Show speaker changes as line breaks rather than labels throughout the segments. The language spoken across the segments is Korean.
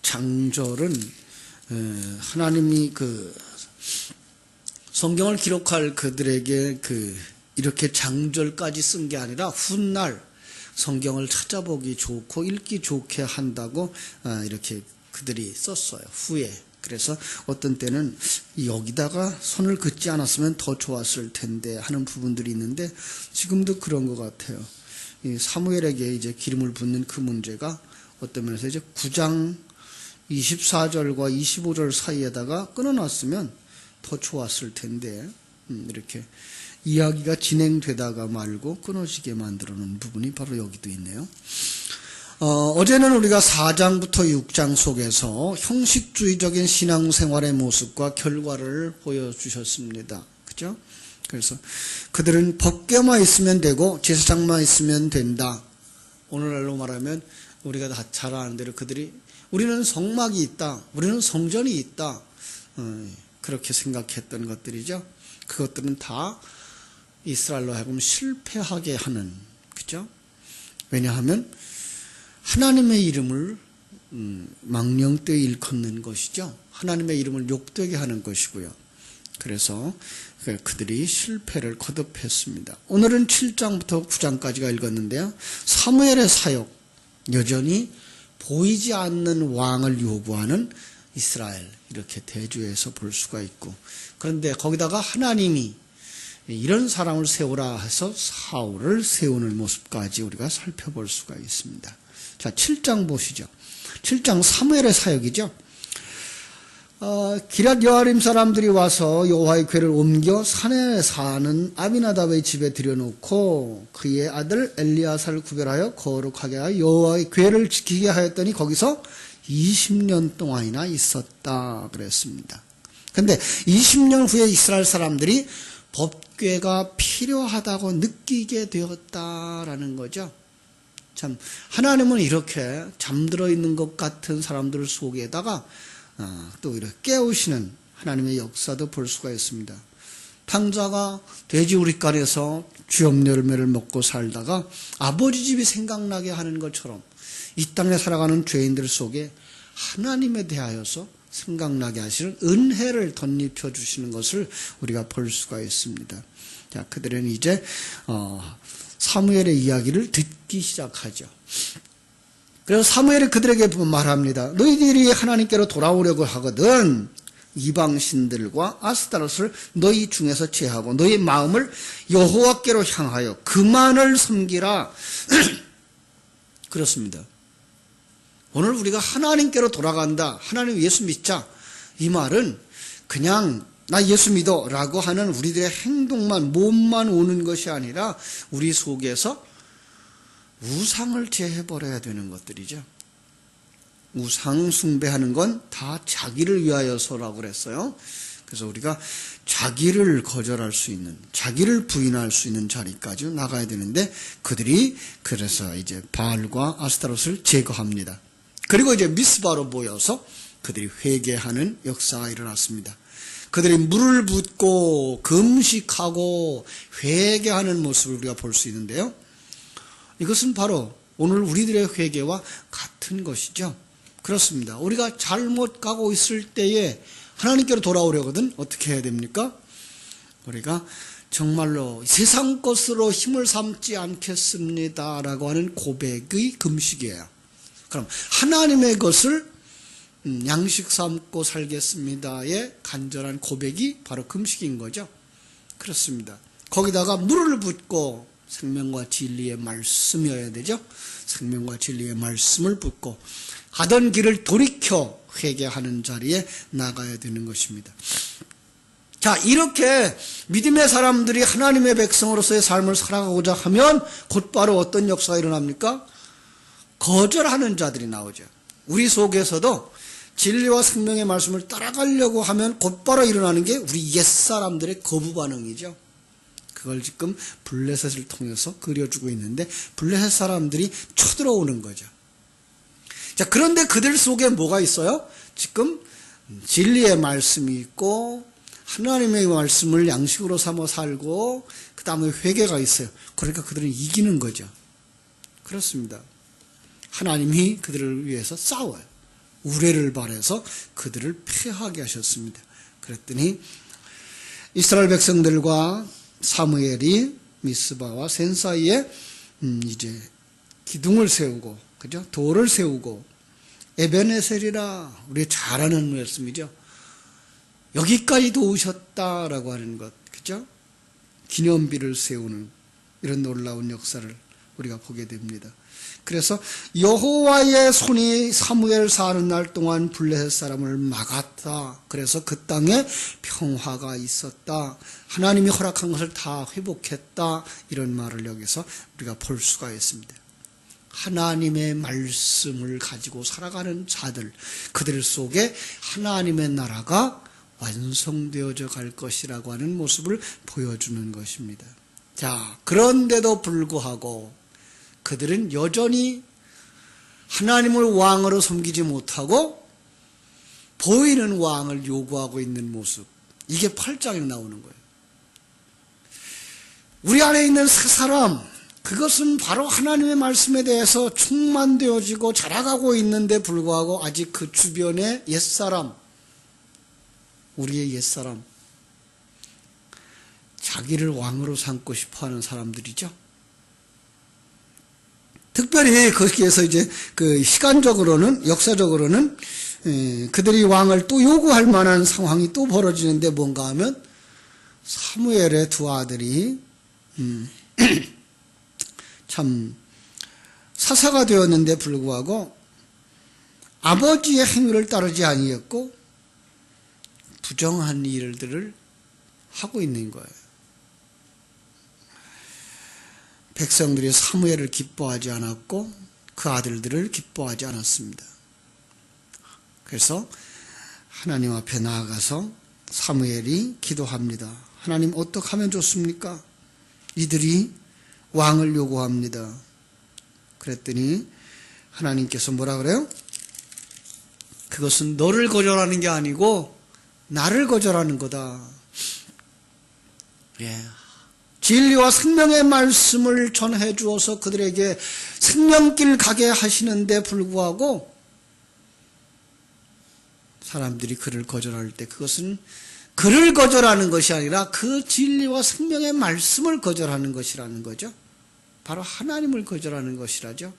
장절은 하나님이 성경을 기록할 그들에게 이렇게 장절까지 쓴 게 아니라 훗날 성경을 찾아보기 좋고 읽기 좋게 한다고 이렇게 그들이 썼어요. 후에. 그래서 어떤 때는 여기다가 손을 긋지 않았으면 더 좋았을 텐데 하는 부분들이 있는데 지금도 그런 것 같아요. 이 사무엘에게 이제 기름을 붓는 그 문제가 어떤 면에서 이제 9장 24절과 25절 사이에다가 끊어놨으면 더 좋았을 텐데 이렇게 이야기가 진행되다가 말고 끊어지게 만들어 놓은 부분이 바로 여기도 있네요. 어제는 우리가 4장부터 6장 속에서 형식주의적인 신앙생활의 모습과 결과를 보여주셨습니다. 그죠? 그래서 그들은 법궤만 있으면 되고 제사장만 있으면 된다. 오늘날로 말하면 우리가 다 잘 아는 대로 그들이 우리는 성막이 있다. 우리는 성전이 있다. 그렇게 생각했던 것들이죠. 그것들은 다 이스라엘로 하여금 실패하게 하는, 그죠? 왜냐하면 하나님의 이름을 망령되이 일컫는 것이죠. 하나님의 이름을 욕되게 하는 것이고요. 그래서 그들이 실패를 거듭했습니다. 오늘은 7장부터 9장까지가 읽었는데요. 사무엘의 사역, 여전히 보이지 않는 왕을 요구하는 이스라엘, 이렇게 대조해서 볼 수가 있고, 그런데 거기다가 하나님이 이런 사람을 세우라 해서 사울을 세우는 모습까지 우리가 살펴볼 수가 있습니다. 자, 7장 보시죠. 7장 사무엘의 사역이죠. 기럇 여아림 사람들이 와서 여호와의 궤를 옮겨 산에 사는 아비나답의 집에 들여놓고 그의 아들 엘리야사를 구별하여 거룩하게 하여 여호와의 궤를 지키게 하였더니 거기서 20년 동안이나 있었다 그랬습니다. 그런데 20년 후에 이스라엘 사람들이 법궤가 필요하다고 느끼게 되었다라는 거죠. 참, 하나님은 이렇게 잠들어 있는 것 같은 사람들 속에다가 또 이렇게 깨우시는 하나님의 역사도 볼 수가 있습니다. 탕자가 돼지우리간에서 쥐엄 열매를 먹고 살다가 아버지 집이 생각나게 하는 것처럼 이 땅에 살아가는 죄인들 속에 하나님에 대하여서 생각나게 하시는 은혜를 덧입혀 주시는 것을 우리가 볼 수가 있습니다. 자, 그들은 이제 사무엘의 이야기를 듣기 시작하죠. 그래서 사무엘이 그들에게 말합니다. 너희들이 하나님께로 돌아오려고 하거든 이방신들과 아스타롯을 너희 중에서 제하고 너희 마음을 여호와께로 향하여 그만을 섬기라. 그렇습니다. 오늘 우리가 하나님께로 돌아간다, 하나님 예수 믿자, 이 말은 그냥 나 예수 믿어 라고 하는 우리들의 행동만, 몸만 오는 것이 아니라 우리 속에서 우상을 제해버려야 되는 것들이죠. 우상 숭배하는 건 다 자기를 위하여서라고 그랬어요. 그래서 우리가 자기를 거절할 수 있는, 자기를 부인할 수 있는 자리까지 나가야 되는데 그들이 그래서 이제 바알과 아스타롯을 제거합니다. 그리고 이제 미스바로 모여서 그들이 회개하는 역사가 일어났습니다. 그들이 물을 붓고 금식하고 회개하는 모습을 우리가 볼 수 있는데요. 이것은 바로 오늘 우리들의 회개와 같은 것이죠. 그렇습니다. 우리가 잘못 가고 있을 때에 하나님께로 돌아오려거든 어떻게 해야 됩니까? 우리가 정말로 세상 것으로 힘을 삼지 않겠습니다 라고 하는 고백의 금식이에요. 그럼 하나님의 것을 양식 삼고 살겠습니다의 간절한 고백이 바로 금식인 거죠. 그렇습니다. 거기다가 물을 붓고 생명과 진리의 말씀이어야 되죠. 생명과 진리의 말씀을 붓고 가던 길을 돌이켜 회개하는 자리에 나가야 되는 것입니다. 자, 이렇게 믿음의 사람들이 하나님의 백성으로서의 삶을 살아가고자 하면 곧바로 어떤 역사가 일어납니까? 거절하는 자들이 나오죠. 우리 속에서도 진리와 생명의 말씀을 따라가려고 하면 곧바로 일어나는 게 우리 옛사람들의 거부 반응이죠. 그걸 지금 블레셋을 통해서 그려주고 있는데 블레셋 사람들이 쳐들어오는 거죠. 자, 그런데 그들 속에 뭐가 있어요? 지금 진리의 말씀이 있고 하나님의 말씀을 양식으로 삼아 살고 그 다음에 회개가 있어요. 그러니까 그들은 이기는 거죠. 그렇습니다. 하나님이 그들을 위해서 싸워요. 우레를 발해서 그들을 패하게 하셨습니다. 그랬더니 이스라엘 백성들과 사무엘이 미스바와 센 사이에 이제 기둥을 세우고, 그죠? 돌을 세우고, 에베네셀이라, 우리 잘 아는 말씀이죠. 여기까지 도우셨다라고 하는 것, 그죠? 기념비를 세우는 이런 놀라운 역사를 우리가 보게 됩니다. 그래서 여호와의 손이 사무엘 사는 날 동안 블레셋 사람을 막았다. 그래서 그 땅에 평화가 있었다. 하나님이 허락한 것을 다 회복했다. 이런 말을 여기서 우리가 볼 수가 있습니다. 하나님의 말씀을 가지고 살아가는 자들, 그들 속에 하나님의 나라가 완성되어져 갈 것이라고 하는 모습을 보여주는 것입니다. 자, 그런데도 불구하고 그들은 여전히 하나님을 왕으로 섬기지 못하고 보이는 왕을 요구하고 있는 모습, 이게 8장에 나오는 거예요. 우리 안에 있는 새 사람, 그것은 바로 하나님의 말씀에 대해서 충만되어지고 자라가고 있는데 불구하고 아직 그 주변의 옛사람, 우리의 옛사람, 자기를 왕으로 삼고 싶어하는 사람들이죠. 특별히 거기에서 이제 그 시간적으로는, 역사적으로는 그들이 왕을 또 요구할 만한 상황이 또 벌어지는데 뭔가 하면 사무엘의 두 아들이 참 사사가 되었는데 불구하고 아버지의 행위를 따르지 아니했고 부정한 일들을 하고 있는 거예요. 백성들이 사무엘을 기뻐하지 않았고 그 아들들을 기뻐하지 않았습니다. 그래서 하나님 앞에 나아가서 사무엘이 기도합니다. 하나님, 어떻게 하면 좋습니까? 이들이 왕을 요구합니다. 그랬더니 하나님께서 뭐라 그래요? 그것은 너를 거절하는 게 아니고 나를 거절하는 거다. 예. 진리와 생명의 말씀을 전해 주어서 그들에게 생명길 가게 하시는데 불구하고 사람들이 그를 거절할 때 그것은 그를 거절하는 것이 아니라 그 진리와 생명의 말씀을 거절하는 것이라는 거죠. 바로 하나님을 거절하는 것이라죠.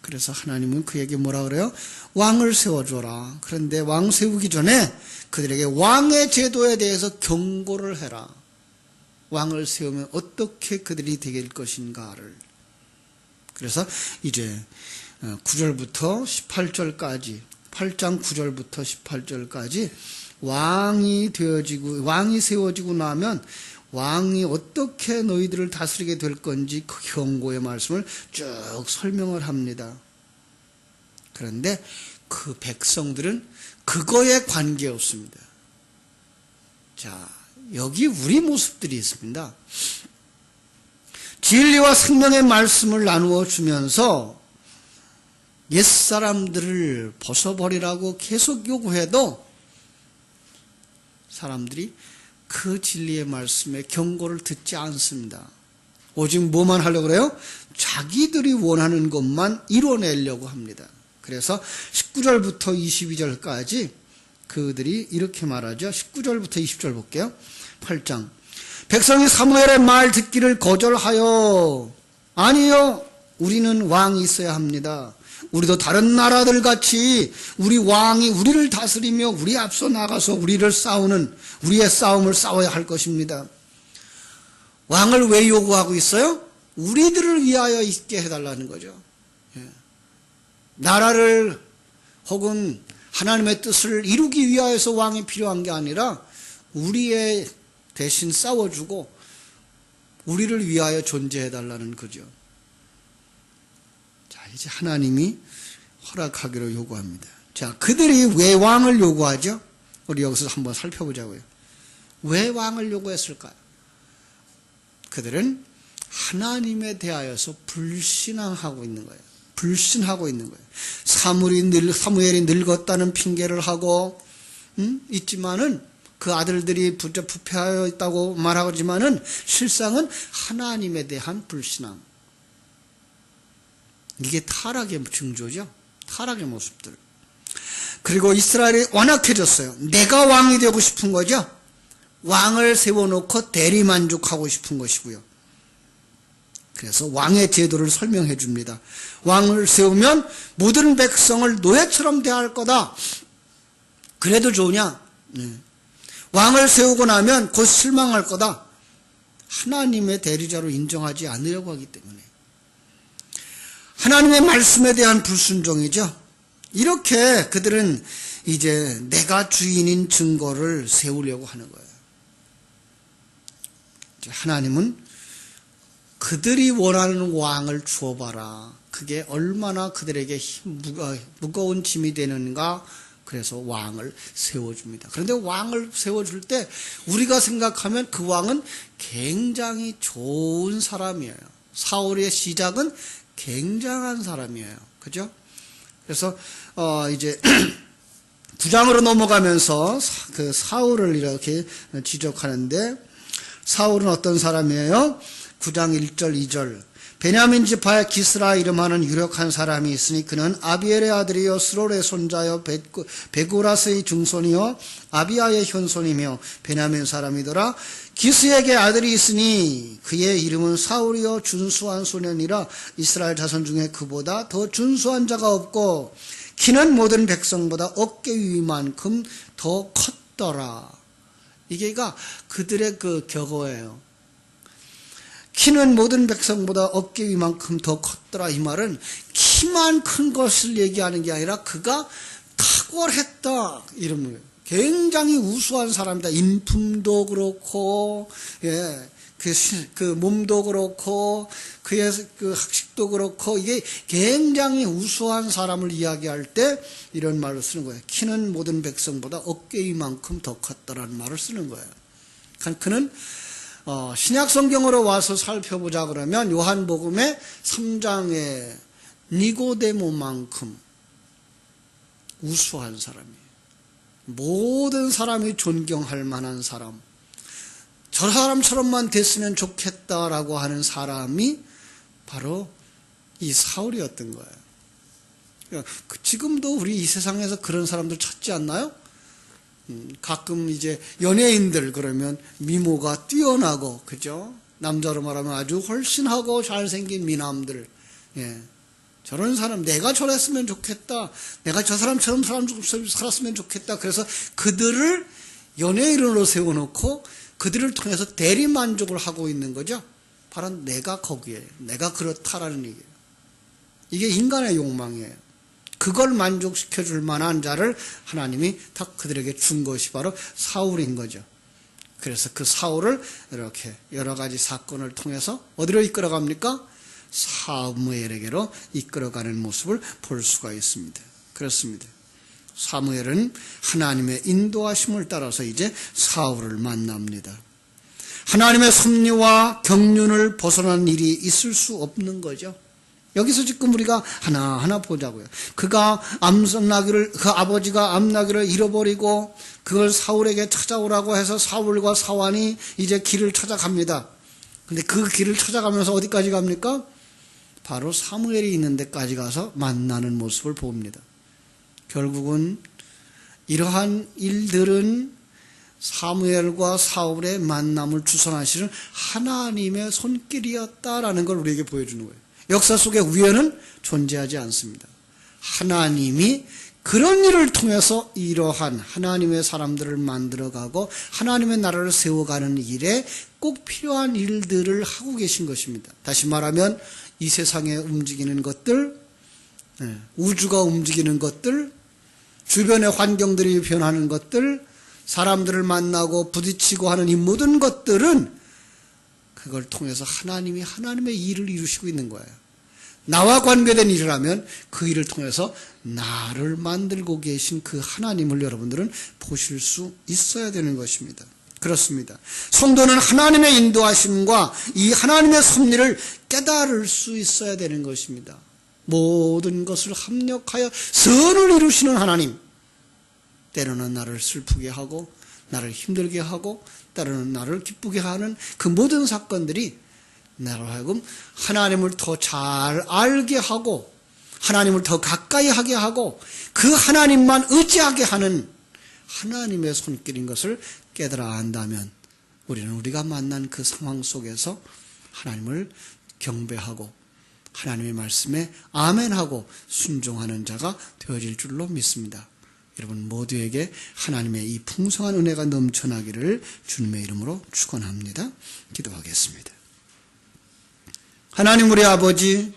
그래서 하나님은 그에게 뭐라 그래요? 왕을 세워줘라. 그런데 왕 세우기 전에 그들에게 왕의 제도에 대해서 경고를 해라. 왕을 세우면 어떻게 그들이 되길 것인가를. 그래서 이제 9절부터 18절까지, 8장 9절부터 18절까지 왕이 세워지고 나면 왕이 어떻게 너희들을 다스리게 될 건지 그 경고의 말씀을 쭉 설명을 합니다. 그런데 그 백성들은 그거에 관계없습니다. 자, 여기 우리 모습들이 있습니다. 진리와 생명의 말씀을 나누어 주면서 옛사람들을 벗어버리라고 계속 요구해도 사람들이 그 진리의 말씀에 경고를 듣지 않습니다. 오직 뭐만 하려고 그래요? 자기들이 원하는 것만 이뤄내려고 합니다. 그래서 19절부터 22절까지 그들이 이렇게 말하죠. 19절부터 20절 볼게요. 8장. 백성이 사무엘의 말 듣기를 거절하여, 아니요, 우리는 왕이 있어야 합니다. 우리도 다른 나라들 같이 우리 왕이 우리를 다스리며 우리 앞서 나가서 우리의 싸움을 싸워야 할 것입니다. 왕을 왜 요구하고 있어요? 우리들을 위하여 있게 해달라는 거죠. 나라를 혹은 하나님의 뜻을 이루기 위하여서 왕이 필요한 게 아니라 우리의 대신 싸워주고 우리를 위하여 존재해달라는 거죠. 자, 이제 하나님이 허락하기로 요구합니다. 자, 그들이 왜 왕을 요구하죠? 우리 여기서 한번 살펴보자고요. 왜 왕을 요구했을까요? 그들은 하나님에 대하여서 불신앙하고 있는 거예요. 불신하고 있는 거예요. 사무엘이 늙었다는 핑계를 하고 있지만은 그 아들들이 부패하여 있다고 말하지만은 실상은 하나님에 대한 불신앙. 이게 타락의 징조죠. 타락의 모습들. 그리고 이스라엘이 완악해졌어요. 내가 왕이 되고 싶은 거죠. 왕을 세워놓고 대리만족하고 싶은 것이고요. 그래서 왕의 제도를 설명해 줍니다. 왕을 세우면 모든 백성을 노예처럼 대할 거다. 그래도 좋으냐? 왕을 세우고 나면 곧 실망할 거다. 하나님의 대리자로 인정하지 않으려고 하기 때문에. 하나님의 말씀에 대한 불순종이죠. 이렇게 그들은 이제 내가 주인인 증거를 세우려고 하는 거예요. 하나님은 그들이 원하는 왕을 주어봐라. 그게 얼마나 그들에게 무거운 짐이 되는가. 그래서 왕을 세워줍니다. 그런데 왕을 세워줄 때 우리가 생각하면 그 왕은 굉장히 좋은 사람이에요. 사울의 시작은 굉장한 사람이에요. 그죠? 그래서 이제 9장으로 넘어가면서 그 사울을 이렇게 지적하는데, 사울은 어떤 사람이에요? 9장 1절 2절. 베냐민 지파의 기스라 이름하는 유력한 사람이 있으니 그는 아비엘의 아들이요 스롤의 손자요 베고라스의 증손이요 아비아의 현손이며 베냐민 사람이더라. 기스에게 아들이 있으니 그의 이름은 사울이요 준수한 소년이라. 이스라엘 자손 중에 그보다 더 준수한 자가 없고 키는 모든 백성보다 어깨 위만큼 더 컸더라. 이게가 그들의 그 격어예요. 키는 모든 백성보다 어깨 위만큼 더 컸더라. 이 말은 키만 큰 것을 얘기하는 게 아니라 그가 탁월했다 이런 거예요. 굉장히 우수한 사람이다. 인품도 그렇고, 예, 그 몸도 그렇고, 그의 그 학식도 그렇고, 이게 굉장히 우수한 사람을 이야기할 때 이런 말을 쓰는 거예요. 키는 모든 백성보다 어깨 위만큼 더 컸다라는 말을 쓰는 거예요. 그는 신약 성경으로 와서 살펴보자 그러면 요한복음의 3장에 니고데모만큼 우수한 사람이에요. 모든 사람이 존경할 만한 사람. 저 사람처럼만 됐으면 좋겠다라고 하는 사람이 바로 이 사울이었던 거예요. 지금도 우리 이 세상에서 그런 사람들 찾지 않나요? 가끔 이제 연예인들 그러면 미모가 뛰어나고, 그죠? 남자로 말하면 아주 훨씬하고 잘생긴 미남들. 예. 저런 사람, 내가 저랬으면 좋겠다. 내가 저 사람처럼 살았으면 좋겠다. 그래서 그들을 연예인으로 세워놓고 그들을 통해서 대리만족을 하고 있는 거죠. 바로 내가 거기에, 내가 그렇다라는 얘기예요. 이게 인간의 욕망이에요. 그걸 만족시켜 줄 만한 자를 하나님이 다 그들에게 준 것이 바로 사울인 거죠. 그래서 그 사울을 이렇게 여러 가지 사건을 통해서 어디로 이끌어갑니까? 사무엘에게로 이끌어가는 모습을 볼 수가 있습니다. 그렇습니다. 사무엘은 하나님의 인도하심을 따라서 이제 사울을 만납니다. 하나님의 섭리와 경륜을 벗어난 일이 있을 수 없는 거죠. 여기서 지금 우리가 하나하나 보자고요. 그 아버지가 암나귀를 잃어버리고 그걸 사울에게 찾아오라고 해서 사울과 사환이 이제 길을 찾아갑니다. 근데 그 길을 찾아가면서 어디까지 갑니까? 바로 사무엘이 있는 데까지 가서 만나는 모습을 봅니다. 결국은 이러한 일들은 사무엘과 사울의 만남을 주선하시는 하나님의 손길이었다라는 걸 우리에게 보여주는 거예요. 역사 속에 우연은 존재하지 않습니다. 하나님이 그런 일을 통해서 이러한 하나님의 사람들을 만들어가고 하나님의 나라를 세워가는 일에 꼭 필요한 일들을 하고 계신 것입니다. 다시 말하면 이 세상에 움직이는 것들, 우주가 움직이는 것들, 주변의 환경들이 변하는 것들, 사람들을 만나고 부딪히고 하는 이 모든 것들은 그걸 통해서 하나님이 하나님의 일을 이루시고 있는 거예요. 나와 관계된 일을 하면 그 일을 통해서 나를 만들고 계신 그 하나님을 여러분들은 보실 수 있어야 되는 것입니다. 그렇습니다. 성도는 하나님의 인도하심과 이 하나님의 섭리를 깨달을 수 있어야 되는 것입니다. 모든 것을 합력하여 선을 이루시는 하나님, 때로는 나를 슬프게 하고 나를 힘들게 하고 때로는 나를 기쁘게 하는 그 모든 사건들이 나로 하여금 하나님을 더 잘 알게 하고 하나님을 더 가까이 하게 하고 그 하나님만 의지하게 하는 하나님의 손길인 것을 깨달아 안다면 우리는 우리가 만난 그 상황 속에서 하나님을 경배하고 하나님의 말씀에 아멘하고 순종하는 자가 되어질 줄로 믿습니다. 여러분 모두에게 하나님의 이 풍성한 은혜가 넘쳐나기를 주님의 이름으로 축원합니다. 기도하겠습니다. 하나님 우리 아버지,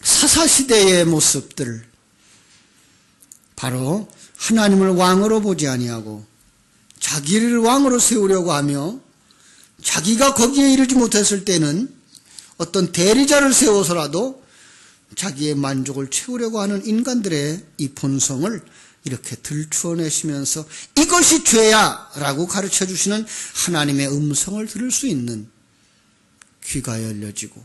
사사시대의 모습들, 바로 하나님을 왕으로 보지 아니하고 자기를 왕으로 세우려고 하며 자기가 거기에 이르지 못했을 때는 어떤 대리자를 세워서라도 자기의 만족을 채우려고 하는 인간들의 이 본성을 이렇게 들추어내시면서 이것이 죄야 라고 가르쳐 주시는 하나님의 음성을 들을 수 있는 귀가 열려지고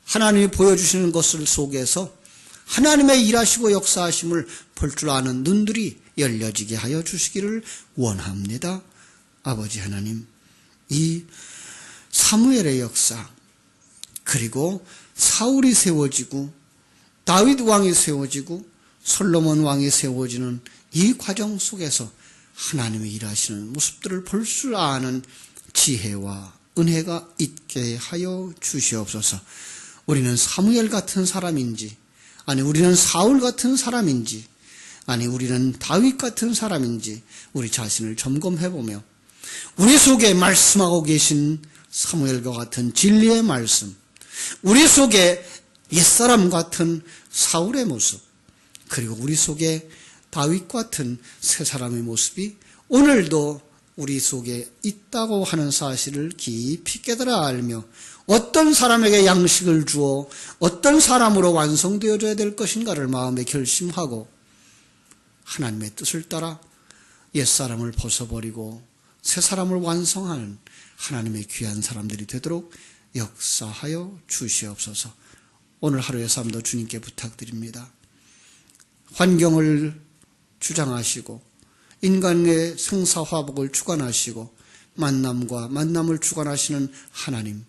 하나님이 보여주시는 것을 속에서 하나님의 일하시고 역사하심을 볼 줄 아는 눈들이 열려지게 하여 주시기를 원합니다. 아버지 하나님, 이 사무엘의 역사, 그리고 사울이 세워지고 다윗 왕이 세워지고 솔로몬 왕이 세워지는 이 과정 속에서 하나님이 일하시는 모습들을 볼 줄 아는 지혜와 은혜가 있게 하여 주시옵소서. 우리는 사무엘 같은 사람인지, 아니 우리는 사울 같은 사람인지, 아니 우리는 다윗 같은 사람인지 우리 자신을 점검해보며 우리 속에 말씀하고 계신 사무엘과 같은 진리의 말씀, 우리 속에 옛사람 같은 사울의 모습, 그리고 우리 속에 다윗 같은 새 사람의 모습이 오늘도 우리 속에 있다고 하는 사실을 깊이 깨달아 알며 어떤 사람에게 양식을 주어 어떤 사람으로 완성되어져야 될 것인가를 마음에 결심하고 하나님의 뜻을 따라 옛사람을 벗어버리고 새 사람을 완성하는 하나님의 귀한 사람들이 되도록 역사하여 주시옵소서. 오늘 하루의 삶도 주님께 부탁드립니다. 환경을 주장하시고 인간의 생사화복을 주관하시고 만남과 만남을 주관하시는 하나님,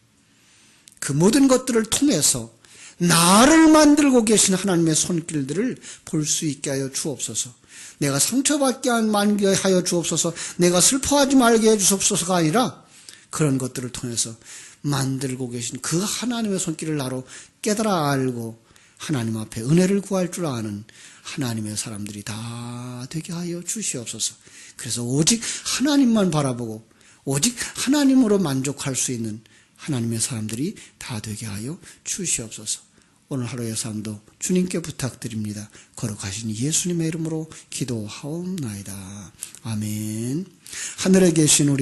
그 모든 것들을 통해서 나를 만들고 계신 하나님의 손길들을 볼 수 있게 하여 주옵소서. 내가 상처받게 말게 하여 주옵소서. 내가 슬퍼하지 말게 해 주옵소서가 아니라 그런 것들을 통해서 만들고 계신 그 하나님의 손길을 나로 깨달아 알고 하나님 앞에 은혜를 구할 줄 아는 하나님의 사람들이 다 되게 하여 주시옵소서. 그래서 오직 하나님만 바라보고 오직 하나님으로 만족할 수 있는 하나님의 사람들이 다 되게 하여 주시옵소서. 오늘 하루의 삶도 주님께 부탁드립니다. 거룩하신 예수님의 이름으로 기도하옵나이다. 아멘. 하늘에 계신 우리